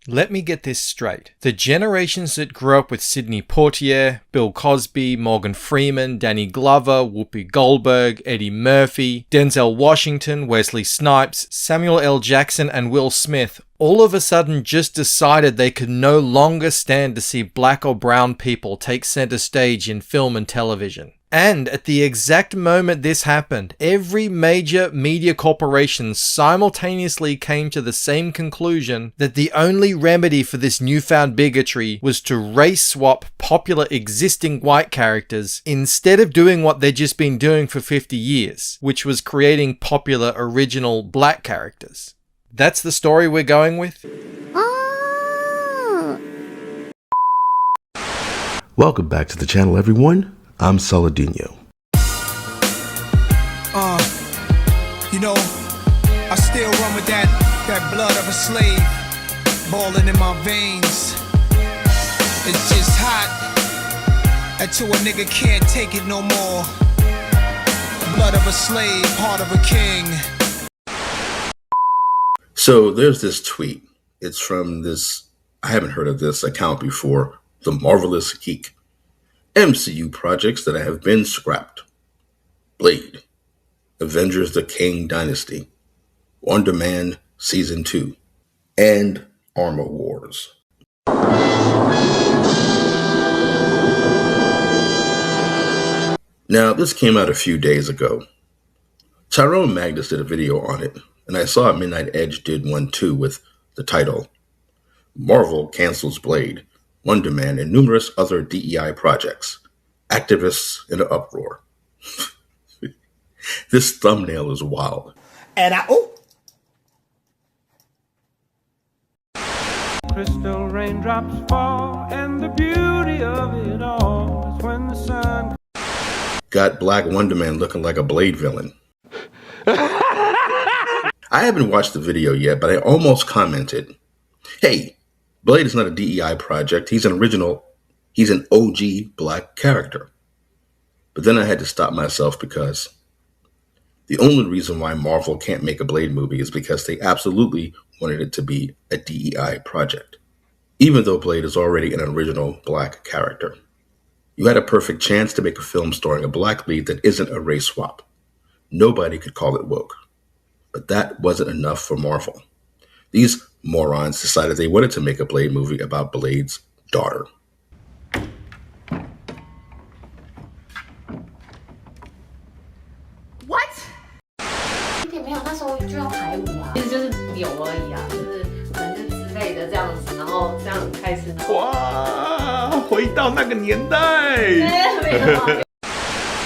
Let me get this straight. The generations that grew up with Sidney Poitier, Bill Cosby, Morgan Freeman, Danny Glover, Whoopi Goldberg, Eddie Murphy, Denzel Washington, Wesley Snipes, Samuel L. Jackson, and Will Smith all of a sudden just decided they could no longer stand to see black or brown people take center stage in film and television. And at the exact moment this happened, every major media corporation simultaneously came to the same conclusion that the only remedy for this newfound bigotry was to race swap popular existing white characters instead of doing what they'd just been doing for 50 years, which was creating popular original black characters. That's the story we're going with? Welcome back to the channel, everyone. I'm Saladino. You know, I still run with that blood of a slave boiling in my veins. It's just hot until a nigga can't take it no more. Blood of a slave, heart of a king. So there's this tweet. It's from this, I haven't heard of this account before, The Marvelous Geek. MCU projects that have been scrapped: Blade, Avengers the Kang Dynasty, Wonder Man Season 2, and Armor Wars. Now, this came out a few days ago. Tyrone Magnus did a video on it, and I saw Midnight Edge did one too with the title, Marvel Cancels Blade, Wonder Man, and numerous other DEI projects. Activists in an uproar. This thumbnail is wild. And Crystal raindrops fall, and the beauty of it all is when the sun... Got Black Wonder Man looking like a Blade villain. I haven't watched the video yet, but I almost commented, hey, Blade is not a DEI project. He's an OG black character. But then I had to stop myself because the only reason why Marvel can't make a Blade movie is because they absolutely wanted it to be a DEI project, even though Blade is already an original black character. You had a perfect chance to make a film starring a black lead that isn't a race swap. Nobody could call it woke. But that wasn't enough for Marvel. These morons decided they wanted to make a Blade movie about Blade's daughter. What? 没有，那时候就要排舞啊，其实就是扭而已啊，就是可能就之类的这样子，然后这样开始。哇，回到那个年代。没有。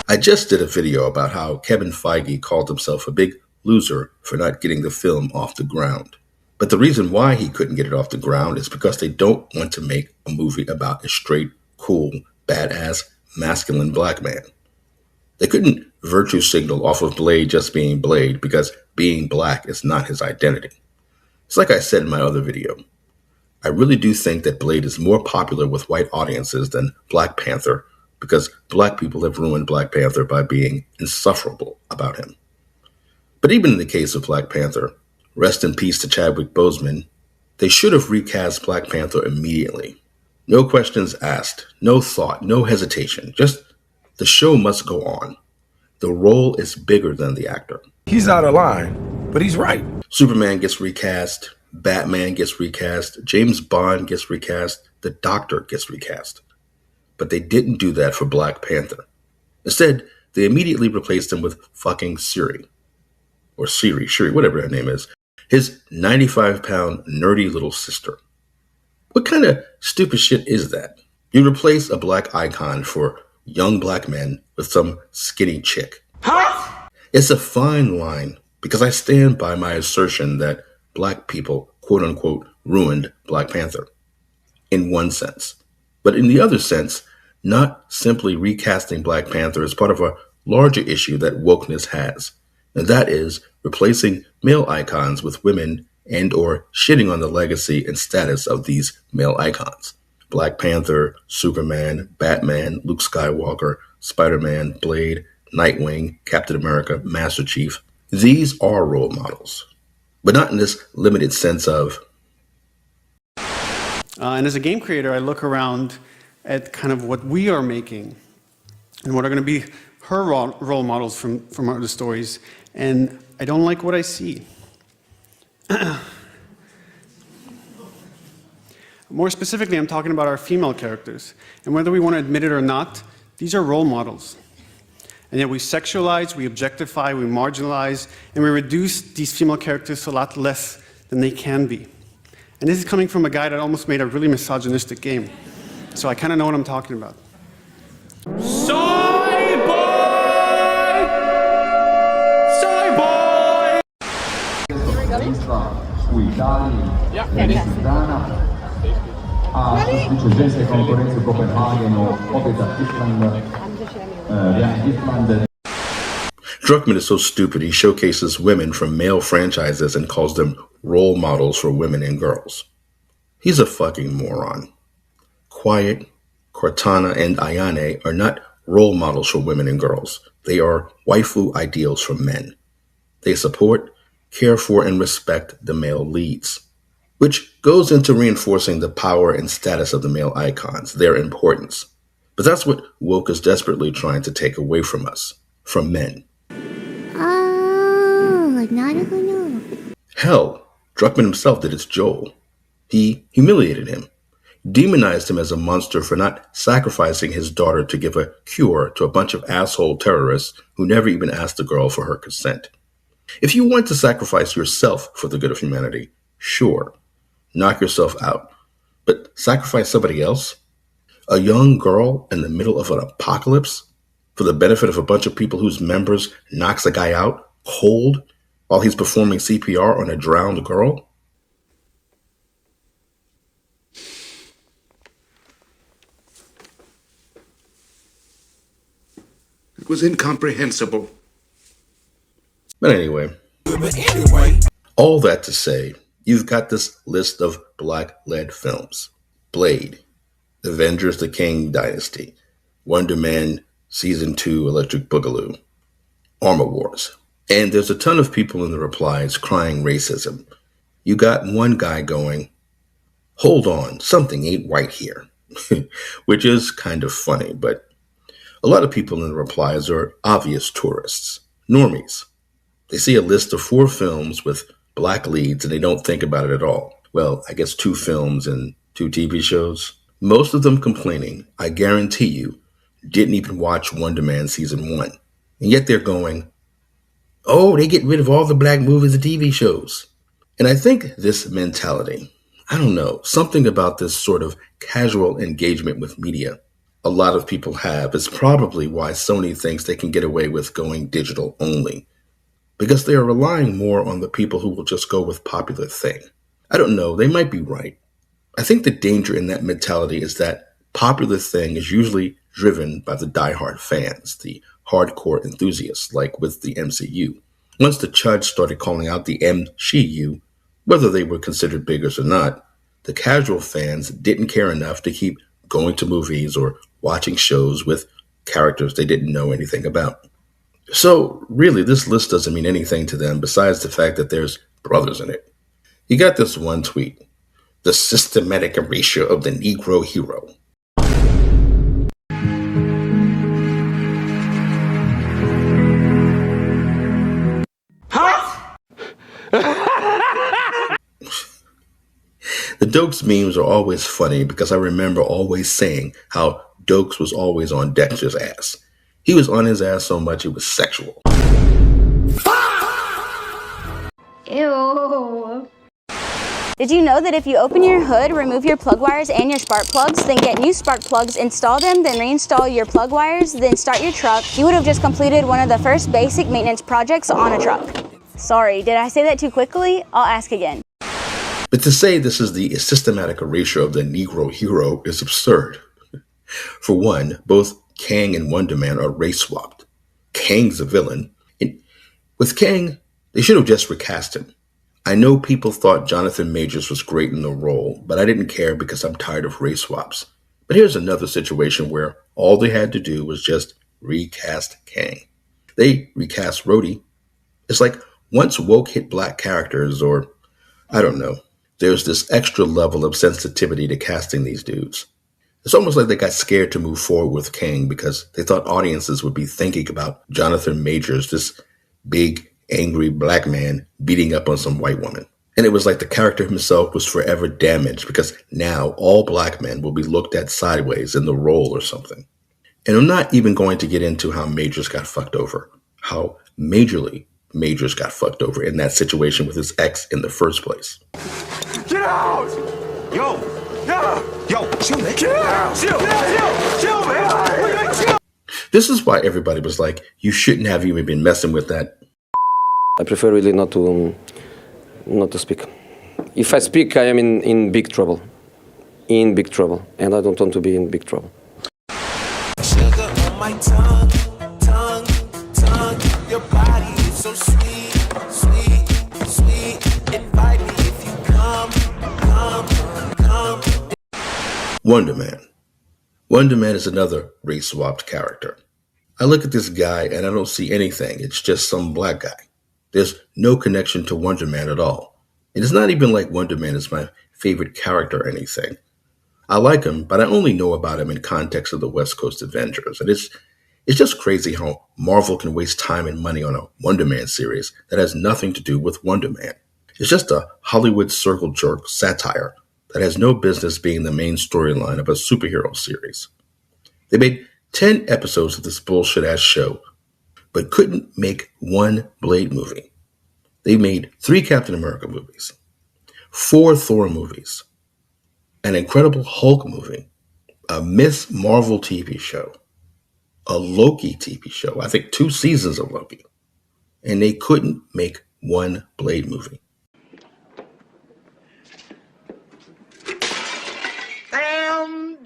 I just did a video about how Kevin Feige called himself a big loser for not getting the film off the ground. But the reason why he couldn't get it off the ground is because they don't want to make a movie about a straight, cool, badass, masculine black man. They couldn't virtue signal off of Blade just being Blade because being black is not his identity. It's like I said in my other video. I really do think that Blade is more popular with white audiences than Black Panther because black people have ruined Black Panther by being insufferable about him. But even in the case of Black Panther, rest in peace to Chadwick Boseman, they should have recast Black Panther immediately. No questions asked, no thought, no hesitation. Just the show must go on. The role is bigger than the actor. He's out of line, but he's right. Superman gets recast, Batman gets recast, James Bond gets recast, the Doctor gets recast. But they didn't do that for Black Panther. Instead, they immediately replaced him with fucking Shuri, whatever her name is, his 95-pound nerdy little sister. What kind of stupid shit is that? You replace a black icon for young black men with some skinny chick. Huh? It's a fine line because I stand by my assertion that black people, quote unquote, ruined Black Panther in one sense. But in the other sense, not simply recasting Black Panther is part of a larger issue that wokeness has. And that is replacing male icons with women and or shitting on the legacy and status of these male icons. Black Panther, Superman, Batman, Luke Skywalker, Spider-Man, Blade, Nightwing, Captain America, Master Chief. These are role models, but not in this limited sense of And as a game creator, I look around at kind of what we are making and what are going to be her role models from the stories, and I don't like what I see. More specifically, I'm talking about our female characters. And whether we want to admit it or not, these are role models. And yet we sexualize, we objectify, we marginalize, and we reduce these female characters to a lot less than they can be. And this is coming from a guy that almost made a really misogynistic game. So I kind of know what I'm talking about. a succedente concorrenze Copenhagen o obiecta Island. Druckmann is so stupid he showcases women from male franchises and calls them role models for women and girls. He's a fucking moron. Quiet, Cortana, and Ayane are not role models for women and girls. They are waifu ideals for men. They support, care for, and respect the male leads, which goes into reinforcing the power and status of the male icons, their importance. But that's what woke is desperately trying to take away from us, from men. Hell, Druckmann himself did it to Joel. He humiliated him, demonized him as a monster for not sacrificing his daughter to give a cure to a bunch of asshole terrorists who never even asked the girl for her consent. If you want to sacrifice yourself for the good of humanity, sure, knock yourself out. But sacrifice somebody else? A young girl in the middle of an apocalypse? For the benefit of a bunch of people whose members knocks a guy out cold while he's performing CPR on a drowned girl? It was incomprehensible. But anyway, all that to say, you've got this list of black-led films. Blade, Avengers the King Dynasty, Wonder Man Season 2 Electric Boogaloo, Armor Wars. And there's a ton of people in the replies crying racism. You got one guy going, hold on, something ain't right here, which is kind of funny, but a lot of people in the replies are obvious tourists, normies. They see a list of 4 films with black leads and they don't think about it at all. Well, I guess 2 films and 2 TV shows. Most of them complaining, I guarantee you, didn't even watch Wonder Man Season 1. And yet they're going, oh, they get rid of all the black movies and TV shows. And I think this mentality, I don't know, something about this sort of casual engagement with media a lot of people have is probably why Sony thinks they can get away with going digital only. Because they are relying more on the people who will just go with popular thing. I don't know, they might be right. I think the danger in that mentality is that popular thing is usually driven by the diehard fans, the hardcore enthusiasts, like with the MCU. Once the Chudds started calling out the MCU, whether they were considered biggers or not, the casual fans didn't care enough to keep going to movies or watching shows with characters they didn't know anything about. So, really, this list doesn't mean anything to them besides the fact that there's brothers in it. You got this one tweet, the systematic erasure of the Negro hero. The Dokes memes are always funny because I remember always saying how Dokes was always on Dexter's ass. He was on his ass so much it was sexual. Ew. Did you know that if you open your hood, remove your plug wires and your spark plugs, then get new spark plugs, install them, then reinstall your plug wires, then start your truck, you would have just completed one of the first basic maintenance projects on a truck? Sorry, did I say that too quickly? I'll ask again. But to say this is the systematic erasure of the Negro hero is absurd. For one, both Kang and Wonder Man are race swapped. Kang's a villain. And with Kang, they should have just recast him. I know people thought Jonathan Majors was great in the role, but I didn't care because I'm tired of race swaps. But here's another situation where all they had to do was just recast Kang. They recast Rhodey. It's like once woke hit black characters, or I don't know, there's this extra level of sensitivity to casting these dudes. It's almost like they got scared to move forward with King because they thought audiences would be thinking about Jonathan Majors, this big, angry black man beating up on some white woman. And it was like the character himself was forever damaged because now all black men will be looked at sideways in the role or something. And I'm not even going to get into how Majors got fucked over, how majorly Majors got fucked over in that situation with his ex in the first place. Get out! Yo! Yo! Chill, man! Get out! Chill, man! Chill! This is why everybody was like, you shouldn't have even been messing with that. I prefer really not to speak. If I speak, I am in big trouble. In big trouble. And I don't want to be in big trouble. Sugar on my tongue. Your body is so sweet. Invite me if you come. Wonder Man. Wonder Man is another race-swapped character. I look at this guy and I don't see anything. It's just some black guy. There's no connection to Wonder Man at all. And it's not even like Wonder Man is my favorite character or anything. I like him, but I only know about him in context of the West Coast Avengers. And it's just crazy how Marvel can waste time and money on a Wonder Man series that has nothing to do with Wonder Man. It's just a Hollywood circle jerk satire that has no business being the main storyline of a superhero series. They made 10 episodes of this bullshit-ass show, but couldn't make one Blade movie. They made 3 Captain America movies, 4 Thor movies, an Incredible Hulk movie, a Miss Marvel TV show, a Loki TV show, I think 2 seasons of Loki, and they couldn't make one Blade movie. Damn!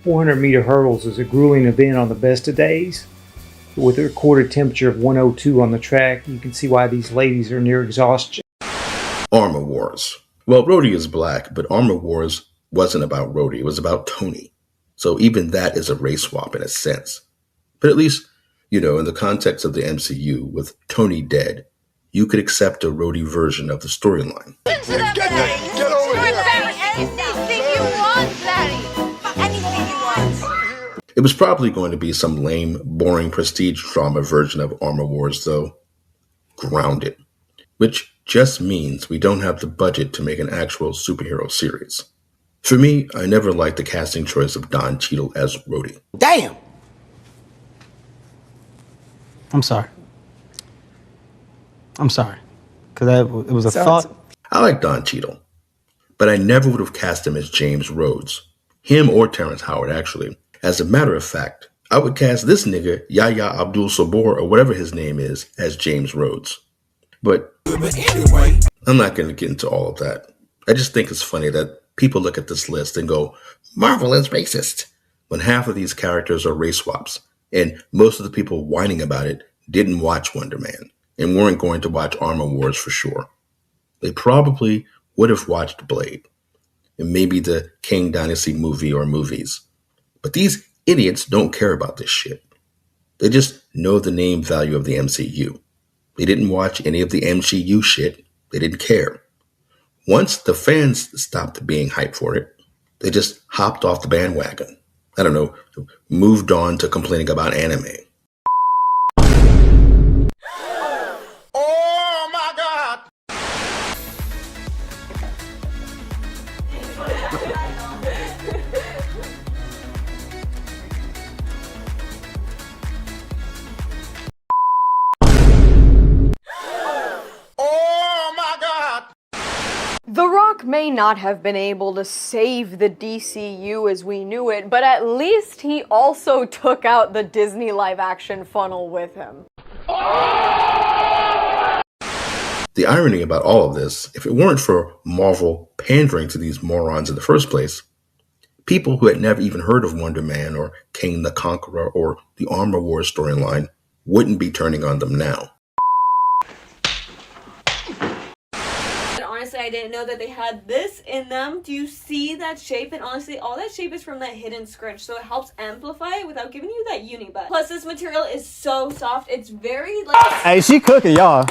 400-meter hurdles is a grueling event on the best of days. With a recorded temperature of 102 on the track, you can see why these ladies are near exhaustion. Armor Wars. Well, Rhodey is black, but Armor Wars wasn't about Rhodey. It was about Tony. So even that is a race swap in a sense. But at least, in the context of the MCU, with Tony dead, you could accept a Rhodey version of the storyline. Get over here! Anything you want, Daddy! Anything you want. It was probably going to be some lame, boring prestige drama version of Armor Wars, though. Grounded. Which just means we don't have the budget to make an actual superhero series. For me, I never liked the casting choice of Don Cheadle as Rhodey. Damn! I'm sorry. Because it was a thought. I like Don Cheadle, but I never would have cast him as James Rhodes. Him or Terrence Howard, actually. As a matter of fact, I would cast this nigga, Yahya Abdul-Sabor, or whatever his name is, as James Rhodes. But anyway, I'm not going to get into all of that. I just think it's funny that people look at this list and go, Marvel is racist, when half of these characters are race swaps, and most of the people whining about it didn't watch Wonder Man and weren't going to watch Armor Wars for sure. They probably would have watched Blade and maybe the King Dynasty movie or movies. But these idiots don't care about this shit. They just know the name value of the MCU. They didn't watch any of the MCU shit. They didn't care. Once the fans stopped being hyped for it, they just hopped off the bandwagon. I don't know, moved on to complaining about anime. Oh my God! Oh my God! The Rock may not have been able to save the DCU as we knew it, but at least he also took out the Disney live-action funnel with him. The irony about all of this, if it weren't for Marvel pandering to these morons in the first place, people who had never even heard of Wonder Man or Kang the Conqueror or the Armor Wars storyline wouldn't be turning on them now. Honestly, I didn't know that they had this in them. Do you see that shape? And honestly, all that shape is from that hidden scrunch, so it helps amplify it without giving you that uni butt. Plus, this material is so soft. It's very like... Hey, she cooking, y'all.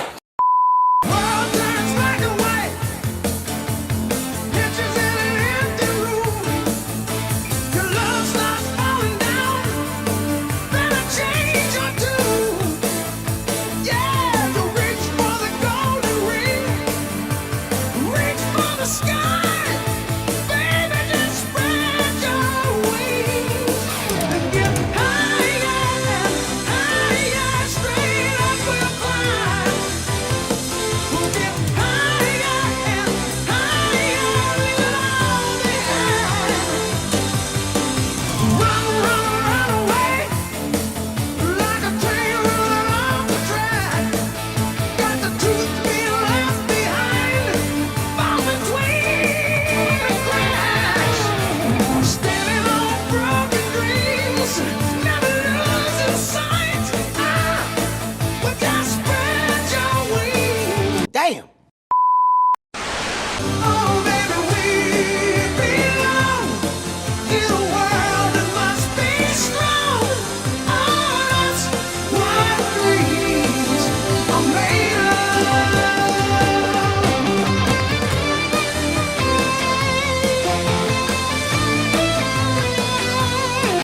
Damn!